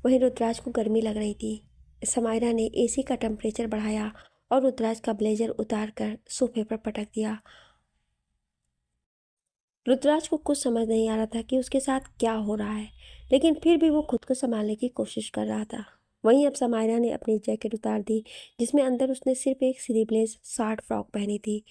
वहीं रुद्राज को गर्मी लग रही थी। समायरा ने एसी का टेम्परेचर बढ़ाया और रुद्राज का ब्लेजर उतार कर सोफे पर पटक दिया। रुद्राज को कुछ समझ नहीं आ रहा था कि उसके साथ क्या हो रहा है, लेकिन फिर भी वो खुद को संभालने की कोशिश कर रहा था। वहीं अब समायरा ने अपनी जैकेट उतार दी, जिसमें अंदर उसने सिर्फ एक स्लीवलेस शॉर्ट फ्रॉक पहनी थी।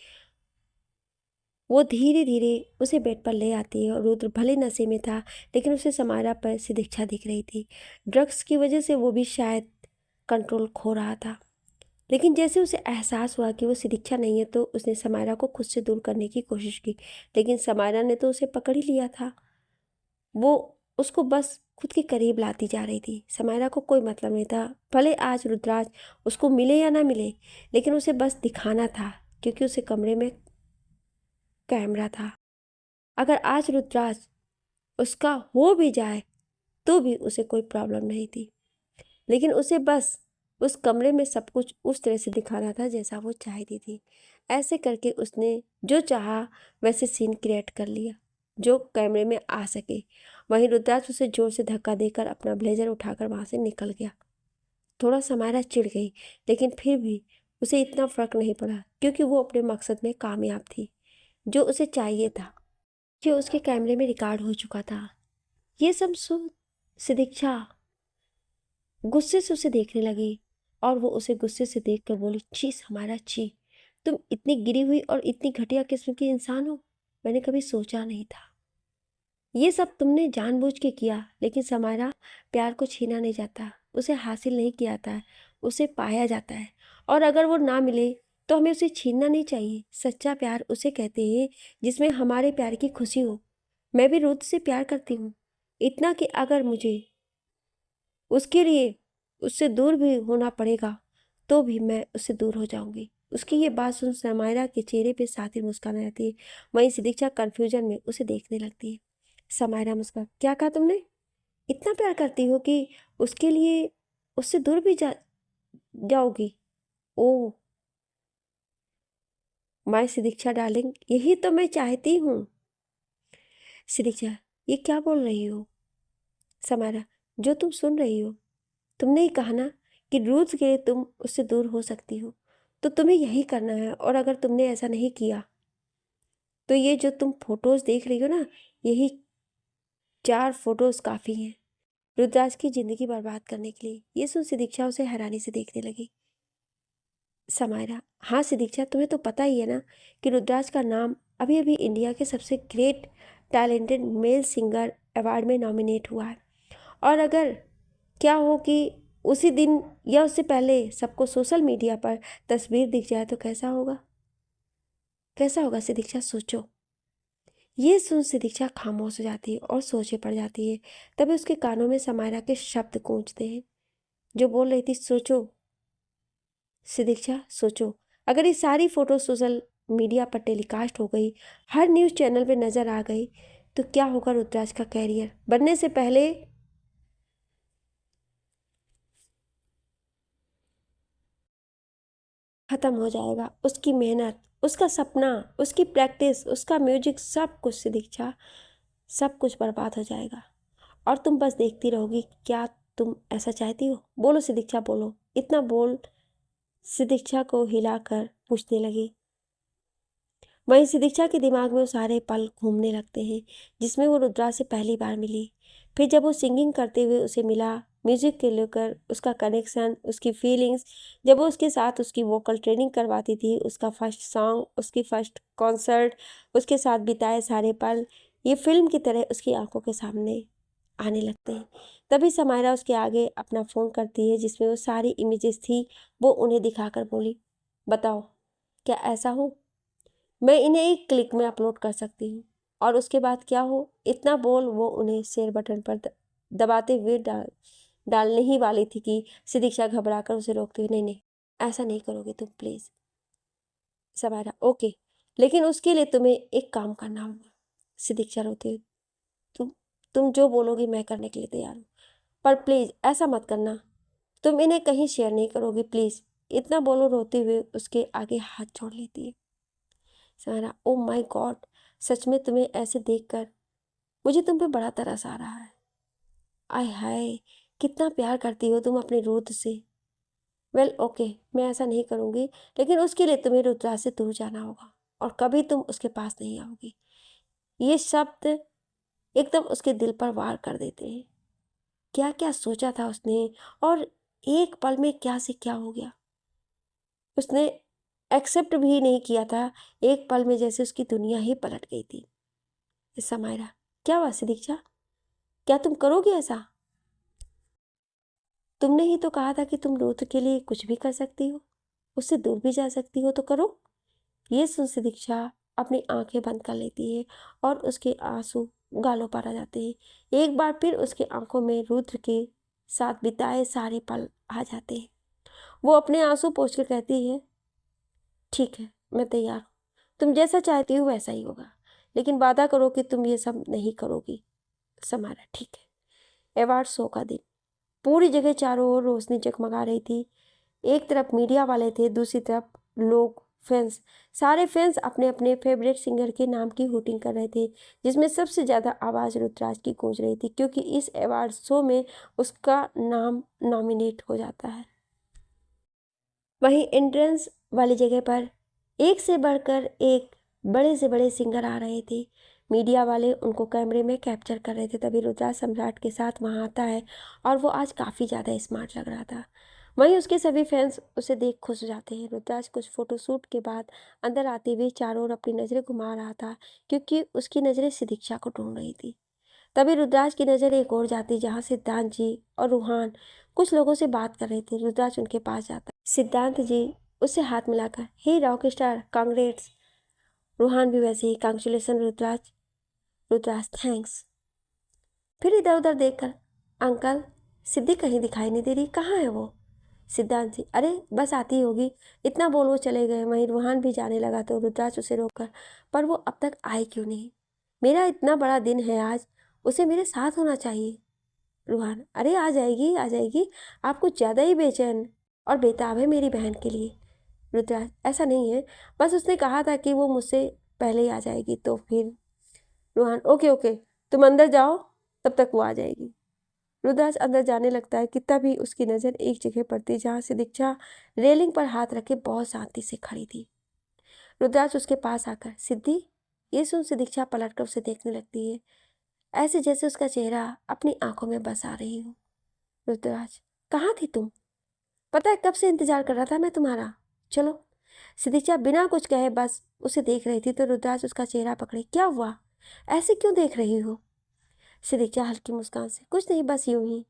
वो धीरे धीरे उसे बेड पर ले आती है और रुद्र भले नशे में था, लेकिन उसे समायरा पर सिदीक्षा दिख रही थी। ड्रग्स की वजह से वो भी शायद कंट्रोल खो रहा था। लेकिन जैसे उसे एहसास हुआ कि वो सिदीक्षा नहीं है, तो उसने समायरा को खुद से दूर करने की कोशिश की, लेकिन समायरा ने तो उसे पकड़ ही लिया था। वो उसको बस खुद के करीब लाती जा रही थी। समायरा को कोई मतलब नहीं था, भले आज रुद्राज उसको मिले या ना मिले, लेकिन उसे बस दिखाना था, क्योंकि उसे कमरे में कैमरा था। अगर आज रुद्राज उसका हो भी जाए तो भी उसे कोई प्रॉब्लम नहीं थी, लेकिन उसे बस उस कमरे में सब कुछ उस तरह से दिखाना था जैसा वो चाहती थी। ऐसे करके उसने जो चाहा वैसे सीन क्रिएट कर लिया जो कैमरे में आ सके। वहीं रुद्राज उसे जोर से धक्का देकर अपना ब्लेजर उठाकर वहां से निकल गया। थोड़ा समायरा चिढ़ गई, लेकिन फिर भी उसे इतना फर्क नहीं पड़ा, क्योंकि वो अपने मकसद में कामयाब थी जो उसे चाहिए था। ये उसके कैमरे में रिकॉर्ड हो चुका था। ये सब सुन सिदीक्षा गुस्से से उसे देखने लगी, और वो उसे गुस्से से देख कर बोली, छी हमारा छी, तुम इतनी गिरी हुई और इतनी घटिया किस्म की इंसान हो, मैंने कभी सोचा नहीं था। ये सब तुमने जानबूझ के किया, लेकिन समायरा, प्यार को छीना नहीं जाता, उसे हासिल नहीं किया जाता है, उसे पाया जाता है। और अगर वो ना मिले तो हमें उसे छीनना नहीं चाहिए। सच्चा प्यार उसे कहते हैं जिसमें हमारे प्यार की खुशी हो। मैं भी रुद्र से प्यार करती हूँ, इतना कि अगर मुझे उसके लिए उससे दूर भी होना पड़ेगा तो भी मैं उससे दूर हो जाऊंगी। उसकी ये बात सुन समायरा के चेहरे पे साथी मुस्कान आ जाती है। वहीं सिदीक्षा कन्फ्यूजन में उसे देखने लगती है। समायरा मुस्कान, क्या कहा तुमने? इतना प्यार करती हो कि उसके लिए उससे दूर भी जाओगी? ओह माय सिदीक्षा डार्लिंग, यही तो मैं चाहती हूँ। सिदीक्षा, ये क्या बोल रही हो? समायरा, जो तुम सुन रही हो, तुमने ही कहा ना कि रूल्स के लिए तुम उससे दूर हो सकती हो, तो तुम्हें यही करना है। और अगर तुमने ऐसा नहीं किया तो ये जो तुम फोटोज देख रही हो ना, यही 4 फोटोज काफ़ी हैं रुद्राज की ज़िंदगी बर्बाद करने के लिए। ये सुन सिदीक्षा उसे हैरानी से देखने लगी। समायरा, हाँ सिदीक्षा, तुम्हें तो पता ही है ना कि रुद्राज का नाम अभी अभी इंडिया के सबसे great talented male singer award में नॉमिनेट हुआ है। और अगर क्या हो कि उसी दिन या उससे पहले सबको सोशल मीडिया पर तस्वीर दिख जाए तो कैसा होगा? कैसा होगा सिदीक्षा, सोचो। ये सुन सिदीक्षा खामोश हो जाती है और सोचे पड़ जाती है। तभी उसके कानों में समायरा के शब्द गूंजते हैं जो बोल रही थी, सोचो सिदीक्षा, सोचो। अगर ये सारी फोटो सोशल मीडिया पर टेलीकास्ट हो गई, हर न्यूज़ चैनल पे नज़र आ गई, तो क्या होगा रुद्राज का कैरियर? बनने से पहले खत्म हो जाएगा। उसकी मेहनत, उसका सपना, उसकी प्रैक्टिस, उसका म्यूजिक, सब कुछ सिदीक्षा, सब कुछ बर्बाद हो जाएगा। और तुम बस देखती रहोगी। क्या तुम ऐसा चाहती हो? बोलो सिदीक्षा, बोलो। इतना बोल सिदीक्षा को हिलाकर पूछने लगी। वहीं सिदीक्षा के दिमाग में वो सारे पल घूमने लगते हैं जिसमें वो रुद्रा से पहली बार मिली। फिर जब वो सिंगिंग करते हुए उसे मिला, म्यूजिक के लेकर उसका कनेक्शन, उसकी फीलिंग्स, जब वो उसके साथ उसकी वोकल ट्रेनिंग करवाती थी, उसका फर्स्ट सॉन्ग, उसकी फर्स्ट कॉन्सर्ट, उसके साथ बिताए सारे पल, ये फिल्म की तरह उसकी आंखों के सामने आने लगते हैं। तभी समायरा उसके आगे अपना फ़ोन करती है जिसमें वो सारी इमेजेस थी, वो उन्हें दिखाकर बोली, बताओ क्या ऐसा हो? मैं इन्हें एक क्लिक में अपलोड कर सकती हूँ। और उसके बाद क्या हो? इतना बोल वो उन्हें शेयर बटन पर दबाते हुए डालने ही वाली थी कि सिदीक्षा घबरा कर उसे रोकते हुए, नहीं नहीं, ऐसा नहीं करोगे तुम प्लीज़। समायरा, ओके, लेकिन उसके लिए तुम्हें एक काम करना होगा। सिदीक्षा रोते हुए, तुम तुम जो बोलोगी मैं करने के लिए तैयार हूँ, पर प्लीज़ ऐसा मत करना, तुम इन्हें कहीं शेयर नहीं करोगी प्लीज़। इतना बोलो रोते हुए उसके आगे हाथ जोड़ लेती है। समायरा, ओ माय गॉड, सच में तुम्हें ऐसे देखकर मुझे तुम पे बड़ा तरस आ रहा है। आय हाय, कितना प्यार करती हो तुम अपने रुद्र से। वेल ओके, मैं ऐसा नहीं करूँगी, लेकिन उसके लिए तुम्हें रुद्रा से दूर जाना होगा और कभी तुम उसके पास नहीं आओगी। ये शब्द एकदम उसके दिल पर वार कर देते हैं। क्या क्या सोचा था उसने, और एक पल में क्या से क्या हो गया। उसने एक्सेप्ट भी नहीं किया था, एक पल में जैसे उसकी दुनिया ही पलट गई थी। समायरा, क्या हुआ दीक्षा, क्या तुम करोगे ऐसा? तुमने ही तो कहा था कि तुम रुद्र के लिए कुछ भी कर सकती हो, उससे दूर भी जा सकती हो, तो करो। ये सुन से दीक्षा अपनी आंखें बंद कर लेती है और उसके आंसू गालों पर आ जाते हैं। एक बार फिर उसकी आंखों में रुद्र के साथ बिताए सारे पल आ जाते हैं। वो अपने आंसू पोंछ कर कहती है, ठीक है, मैं तैयार हूँ, तुम जैसा चाहती हो वैसा ही होगा, लेकिन वादा करो कि तुम ये सब नहीं करोगी। समारा, ठीक है। अवार्ड शो का दिन, पूरी जगह चारों ओर रोशनी जगमगा रही थी। एक तरफ मीडिया वाले थे, दूसरी तरफ लोग, फैंस। सारे फैंस अपने अपने फेवरेट सिंगर के नाम की हूटिंग कर रहे थे, जिसमें सबसे ज़्यादा आवाज़ रुद्राज की गूंज रही थी, क्योंकि इस अवार्ड शो में उसका नाम नॉमिनेट हो जाता है। वहीं एंट्रेंस वाली जगह पर एक से बढ़कर एक बड़े से बड़े सिंगर आ रहे थे। मीडिया वाले उनको कैमरे में कैप्चर कर रहे थे। तभी रुद्राज सम्राट के साथ वहाँ आता है और वो आज काफ़ी ज़्यादा स्मार्ट लग रहा था। वहीं उसके सभी फैंस उसे देख खुश हो जाते हैं। रुद्राज कुछ फोटोशूट के बाद अंदर आते हुए चारों ओर अपनी नज़रें घुमा रहा था, क्योंकि उसकी नज़रें सिदीक्षा को ढूंढ रही थी। तभी रुद्राज की नज़र एक और जाती, जहाँ सिद्धांत जी और रूहान कुछ लोगों से बात कर रहे थे। रुद्राज उनके पास जाता, सिद्धांत जी उससे हाथ मिलाकर, हे रॉक स्टार, कांग्रेट्स। रूहान भी वैसे ही, कांग्रेचुलेसन रुद्राज। रुद्राज, थैंक्स। फिर इधर उधर देखकर, अंकल, सिद्धि कहीं दिखाई नहीं दे रही, कहाँ है वो? सिद्धांत जी, अरे बस आती होगी, इतना बोल वो चले गए। वहीं रूहान भी जाने लगा तो रुद्राज उसे रोककर, पर वो अब तक आए क्यों नहीं? मेरा इतना बड़ा दिन है आज, उसे मेरे साथ होना चाहिए। रूहान, अरे आ जाएगी आ जाएगी, आप कुछ ज़्यादा ही बेचैन और बेताब है मेरी बहन के लिए। रुद्राज, ऐसा नहीं है, बस उसने कहा था कि वो मुझसे पहले ही आ जाएगी, तो फिर। रूहान, ओके ओके, तुम अंदर जाओ, तब तक वो आ जाएगी। रुद्राज अंदर जाने लगता है कि तभी उसकी नज़र एक जगह पड़ती, जहाँ से दीक्षा रेलिंग पर हाथ रखे बहुत शांति से खड़ी थी। रुद्राज उसके पास आकर, सिद्धि। ये सुन से दीक्षा पलट कर उसे देखने लगती है, ऐसे जैसे उसका चेहरा अपनी आंखों में बसा रही हो। रुद्राज, कहाँ थी तुम? पता है कब से इंतजार कर रहा था मैं तुम्हारा। चलो। सिदीक्षा बिना कुछ कहे बस उसे देख रही थी, तो रुद्राज उसका चेहरा पकड़े, क्या हुआ, ऐसे क्यों देख रही हो? सिदीक्षा हल्की मुस्कान से, कुछ नहीं, बस यूं ही।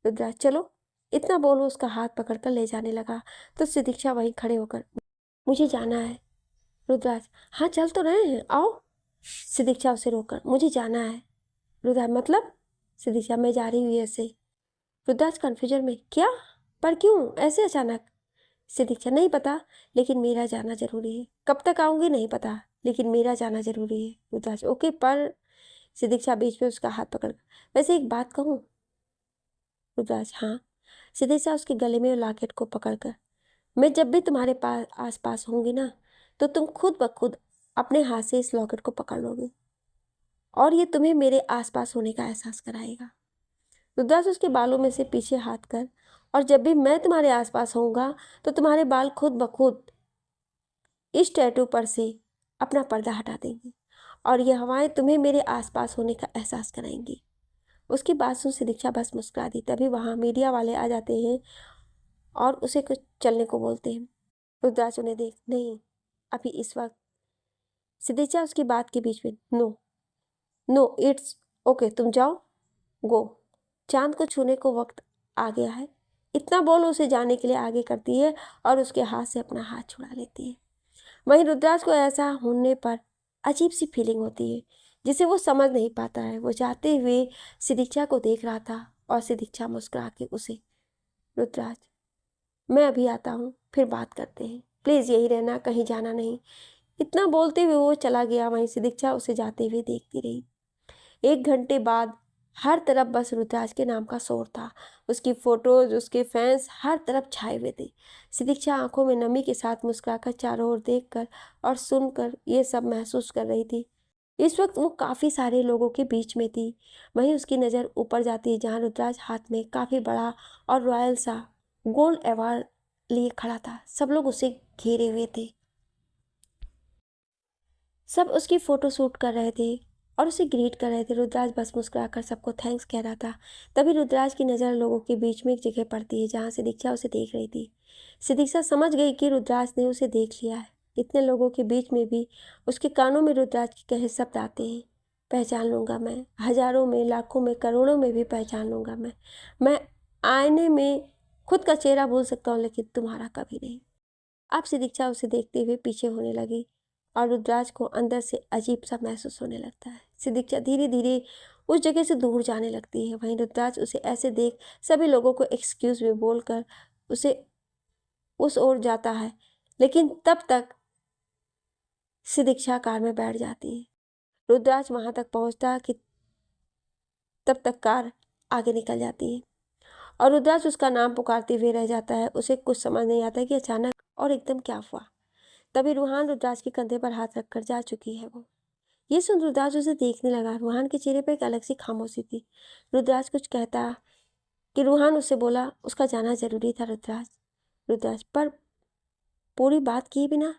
रुद्राज, चलो। इतना बोलो उसका हाथ पकड़कर ले जाने लगा, तो सिदीक्षा वहीं खड़े होकर, मुझे जाना है। रुद्राज, हाँ चल तो रहे हैं, आओ। सिदीक्षा उसे रोककर, मुझे जाना है। रुद्राज, मतलब? सिदीक्षा, मैं जा रही हूँ ऐसे। रुद्राज कन्फ्यूजन में, क्या, पर क्यों ऐसे अचानक? सिदीक्षा, नहीं पता, लेकिन मेरा जाना जरूरी है। कब तक आऊंगी नहीं पता, लेकिन मेरा जाना जरूरी है। रुद्राज, ओके, पर। सिदीक्षा बीच में उसका हाथ पकड़, वैसे एक बात कहूँ? रुद्राज, हाँ। सिदीक्षा उसके गले में लॉकेट को पकड़कर, मैं जब भी तुम्हारे पास आस पास होंगी ना, तो तुम खुद ब खुद अपने हाथ से इस लॉकेट को पकड़ लोगे और ये तुम्हें मेरे आसपास होने का एहसास कराएगा। रुद्राज उसके बालों में से पीछे हाथ कर, और जब भी मैं तुम्हारे आसपास होऊंगा तो तुम्हारे बाल खुद ब खुद इस टैटू पर से अपना पर्दा हटा देंगी और ये हवाएं तुम्हें मेरे आसपास होने का एहसास कराएंगी। उसकी बात सुन सिदीक्षा बस मुस्कुरा दी। तभी वहाँ मीडिया वाले आ जाते हैं और उसे कुछ चलने को बोलते हैं। रुद्राज उन्हें देख, नहीं, अभी इस वक्त। सिदीक्षा उसकी बात के बीच में, नो नो, इट्स ओके, तुम जाओ, गो, चांद को छूने को वक्त आ गया है। इतना बोल उसे जाने के लिए आगे करती है और उसके हाथ से अपना हाथ छुड़ा लेती है। वहीं रुद्राज को ऐसा होने पर अजीब सी फीलिंग होती है, जिसे वो समझ नहीं पाता है। वो जाते हुए सिदीक्षा को देख रहा था और सिदीक्षा मुस्कुरा के उसे, रुद्राज, मैं अभी आता हूँ, फिर बात करते हैं, प्लीज़ यही रहना, कहीं जाना नहीं। इतना बोलते हुए वो चला गया। वहीं सिदीक्षा उसे जाते हुए देखती रही। 1 घंटे बाद हर तरफ बस रुद्राज के नाम का शोर था। उसकी फोटोज, उसके फैंस हर तरफ छाए हुए थे। सिदीक्षा आंखों में नमी के साथ मुस्कुराकर चारों ओर देखकर और सुनकर ये सब महसूस कर रही थी। इस वक्त वो काफ़ी सारे लोगों के बीच में थी। वहीं उसकी नज़र ऊपर जाती, जहाँ रुद्राज हाथ में काफ़ी बड़ा और रॉयल सा गोल्ड अवार्ड लिए खड़ा था। सब लोग उसे घेरे हुए थे, सब उसकी फ़ोटो शूट कर रहे थे और उसे ग्रीट कर रहे थे। रुद्राज बस मुस्कुराकर सबको थैंक्स कह रहा था। तभी रुद्राज की नज़र लोगों के बीच में एक जगह पड़ती है जहाँ से दीक्षा उसे देख रही थी। सिदीक्षा समझ गई कि रुद्राज ने उसे देख लिया है। इतने लोगों के बीच में भी उसके कानों में रुद्राज के कहे शब्द आते हैं, पहचान लूँगा मैं, हजारों में, लाखों में, करोड़ों में भी पहचान लूँगा मैं आईने में खुद का चेहरा भूल सकता हूँ लेकिन तुम्हारा कभी नहीं। अब सिदीक्षा उसे देखते हुए पीछे होने लगी और रुद्राज को अंदर से अजीब सा महसूस होने लगता है। सिदीक्षा धीरे धीरे उस जगह से दूर जाने लगती है। वहीं रुद्राज उसे ऐसे देख सभी लोगों को एक्सक्यूज में बोलकर उसे उस ओर जाता है, लेकिन तब तक सिदीक्षा कार में बैठ जाती है। रुद्राज वहां तक पहुंचता कि तब तक कार आगे निकल जाती है और रुद्राज उसका नाम पुकारते हुए रह जाता है। उसे कुछ समझ नहीं आता कि अचानक और एकदम क्या हुआ। तभी रूहान रुद्राज के कंधे पर हाथ रखकर जा चुकी है। वो ये सुन रुद्राज उसे देखने लगा। रूहान के चेहरे पर एक अलग सी खामोशी थी। रुद्राज कुछ कहता कि रूहान उससे बोला उसका जाना जरूरी था। रुद्राज पर पूरी बात किए बिना,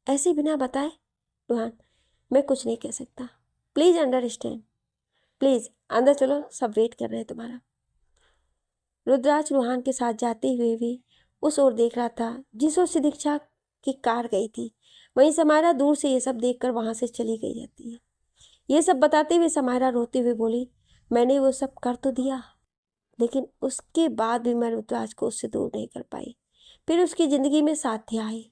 ऐसे बिना बताए। रूहान, मैं कुछ नहीं कह सकता, प्लीज अंडरस्टैंड, प्लीज अंदर चलो, सब वेट कर रहे हैं तुम्हारा। रुद्राज रूहान के साथ जाते हुए भी उस ओर देख रहा था जिस ओर से दीक्षा की कार गई थी। वहीं समायरा दूर से ये सब देखकर वहां से चली गई रहती है। ये सब बताते हुए समायरा रोते हुए बोली, मैंने वो सब कर तो दिया, लेकिन उसके बाद भी मैं रुद्राज को उससे दूर नहीं कर पाई। फिर उसकी जिंदगी में साथी आई,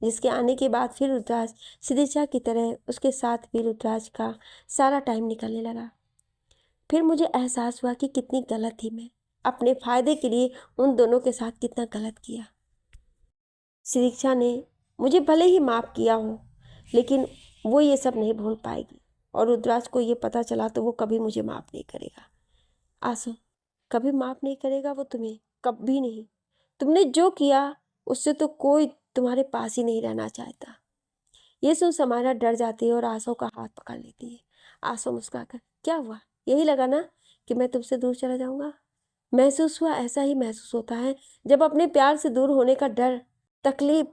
जिसके आने के बाद फिर रुद्राज सिदीक्षा की तरह उसके साथ भी रुद्राज का सारा टाइम निकलने लगा। फिर मुझे एहसास हुआ कि कितनी गलत थी मैं, अपने फायदे के लिए उन दोनों के साथ कितना गलत किया। सिदीक्षा ने मुझे भले ही माफ़ किया हो, लेकिन वो ये सब नहीं भूल पाएगी और रुद्राज को ये पता चला तो वो कभी मुझे माफ़ नहीं करेगा। आंसू, कभी माफ़ नहीं करेगा वो तुम्हें, कभी नहीं। तुमने जो किया उससे तो कोई तुम्हारे पास ही नहीं रहना चाहता। ये सुन समायरा डर जाती है और आंसू का हाथ पकड़ लेती है। आंसू मुस्कुराकर, क्या हुआ, यही लगा ना कि मैं तुमसे दूर चला जाऊंगा। महसूस हुआ, ऐसा ही महसूस होता है जब अपने प्यार से दूर होने का डर, तकलीफ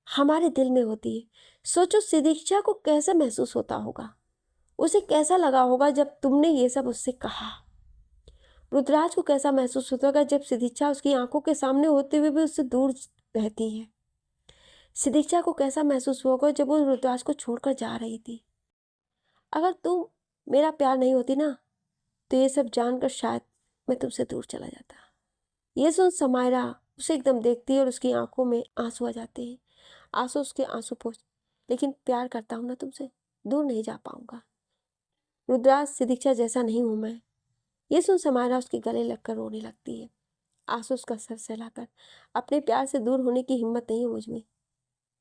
हमारे दिल में होती है। सोचो सिदीक्षा को कैसा महसूस होता होगा, उसे कैसा लगा होगा जब तुमने ये सब उससे कहा। रुद्राज को कैसा महसूस होता होगा जब सिदीक्षा उसकी आंखों के सामने होते हुए भी उससे दूर रहती है। सिदीक्षा को कैसा महसूस होगा जब वो रुद्राज को छोड़कर जा रही थी। अगर तुम मेरा प्यार नहीं होती ना, तो ये सब जानकर शायद मैं तुमसे दूर चला जाता। ये सुन समायरा उसे एकदम देखती है और उसकी आंखों में आंसू आ जाते हैं। आंसू उसके आंसू पोंछ, लेकिन प्यार करता हूँ ना तुमसे, दूर नहीं जा पाऊंगा। रुद्राज सिदीक्षा जैसा नहीं हूं मैं। ये सुन समायरा उसके गले लगकर रोने लगती है। आंसू उसका सर सहलाकर, अपने प्यार से दूर होने की हिम्मत नहीं है मुझ में।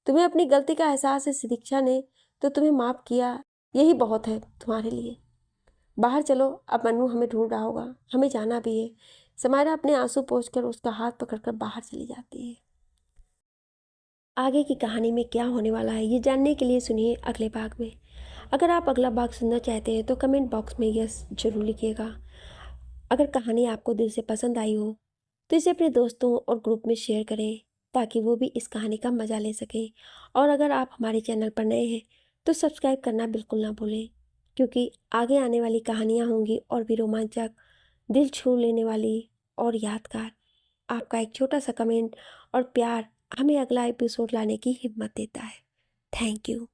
तुम्हें अपनी गलती का एहसास है सिदीक्षा ने तो तुम्हें माफ किया, यही बहुत है तुम्हारे लिए। बाहर चलो, अब मन्नू हमें ढूंढ रहा होगा, हमें जाना भी है। समायरा अपने आंसू पोंछकर उसका हाथ पकड़कर बाहर चली जाती है। आगे की कहानी में क्या होने वाला है ये जानने के लिए सुनिए अगले भाग में। अगर आप अगला भाग सुनना चाहते हैं तो कमेंट बॉक्स में यस जरूर लिखिएगा। अगर कहानी आपको दिल से पसंद आई हो तो इसे अपने दोस्तों और ग्रुप में शेयर करें ताकि वो भी इस कहानी का मज़ा ले सकें। और अगर आप हमारे चैनल पर नए हैं तो सब्सक्राइब करना बिल्कुल ना भूलें, क्योंकि आगे आने वाली कहानियाँ होंगी और भी रोमांचक, दिल छू लेने वाली और यादगार। आपका एक छोटा सा कमेंट और प्यार हमें अगला एपिसोड लाने की हिम्मत देता है। Thank you.